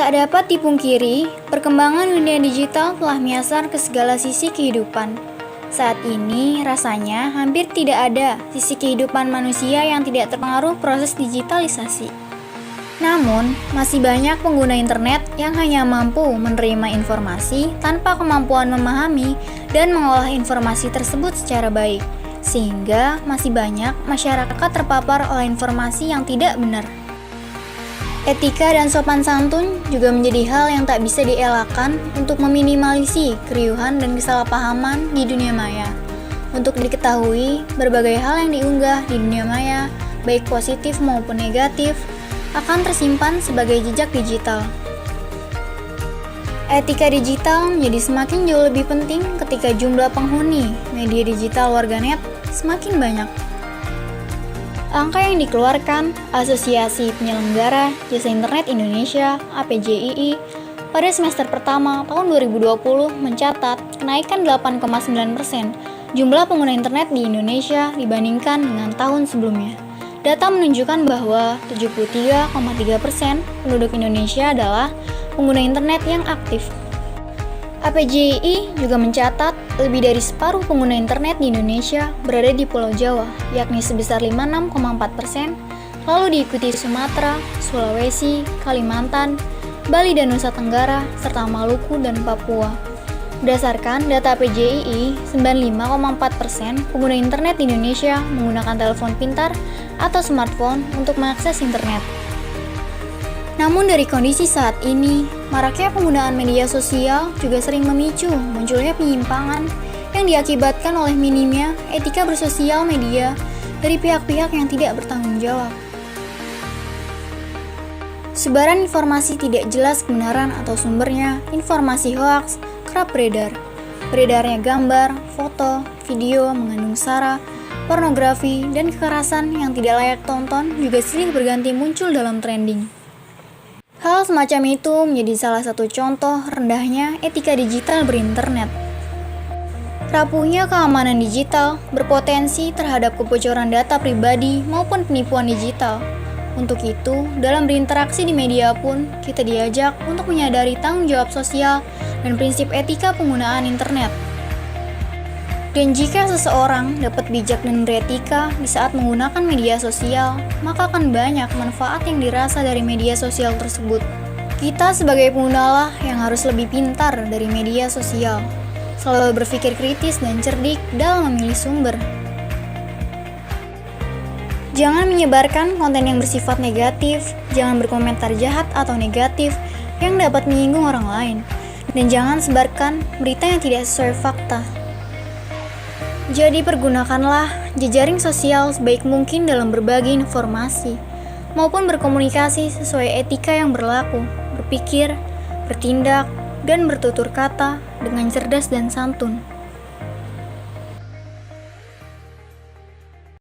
Tak dapat dipungkiri, perkembangan dunia digital telah menyasar ke segala sisi kehidupan. Saat ini, rasanya hampir tidak ada sisi kehidupan manusia yang tidak terpengaruh proses digitalisasi. Namun, masih banyak pengguna internet yang hanya mampu menerima informasi tanpa kemampuan memahami dan mengolah informasi tersebut secara baik, sehingga masih banyak masyarakat terpapar oleh informasi yang tidak benar. Etika dan sopan santun juga menjadi hal yang tak bisa dielakkan untuk meminimalisi keriuhan dan kesalahpahaman di dunia maya. Untuk diketahui, berbagai hal yang diunggah di dunia maya, baik positif maupun negatif, akan tersimpan sebagai jejak digital. Etika digital menjadi semakin jauh lebih penting ketika jumlah penghuni media digital warganet semakin banyak. Angka yang dikeluarkan Asosiasi Penyelenggara Jasa Internet Indonesia (APJII) pada semester pertama tahun 2020 mencatat kenaikan 8,9% jumlah pengguna internet di Indonesia dibandingkan dengan tahun sebelumnya. Data menunjukkan bahwa 73,3% penduduk Indonesia adalah pengguna internet yang aktif. APJII juga mencatat lebih dari separuh pengguna internet di Indonesia berada di Pulau Jawa, yakni sebesar 56,4%, lalu diikuti Sumatera, Sulawesi, Kalimantan, Bali dan Nusa Tenggara, serta Maluku dan Papua. Berdasarkan data APJII, 95,4% pengguna internet di Indonesia menggunakan telepon pintar atau smartphone untuk mengakses internet. Namun dari kondisi saat ini, maraknya penggunaan media sosial juga sering memicu munculnya penyimpangan yang diakibatkan oleh minimnya etika bersosial media dari pihak-pihak yang tidak bertanggung jawab. Sebaran informasi tidak jelas kebenaran atau sumbernya, informasi hoaks kerap beredar. Beredarnya gambar, foto, video mengandung sara, pornografi, dan kekerasan yang tidak layak tonton juga silih berganti muncul dalam trending. Hal semacam itu menjadi salah satu contoh rendahnya etika digital berinternet. Rapuhnya keamanan digital berpotensi terhadap kebocoran data pribadi maupun penipuan digital. Untuk itu, dalam berinteraksi di media pun, kita diajak untuk menyadari tanggung jawab sosial dan prinsip etika penggunaan internet. Dan jika seseorang dapat bijak dan beretika di saat menggunakan media sosial, maka akan banyak manfaat yang dirasa dari media sosial tersebut. Kita sebagai pengguna lah yang harus lebih pintar dari media sosial, selalu berpikir kritis dan cerdik dalam memilih sumber. Jangan menyebarkan konten yang bersifat negatif, jangan berkomentar jahat atau negatif yang dapat menyinggung orang lain, dan jangan sebarkan berita yang tidak sesuai fakta. Jadi pergunakanlah jejaring sosial sebaik mungkin dalam berbagi informasi, maupun berkomunikasi sesuai etika yang berlaku, berpikir, bertindak, dan bertutur kata dengan cerdas dan santun.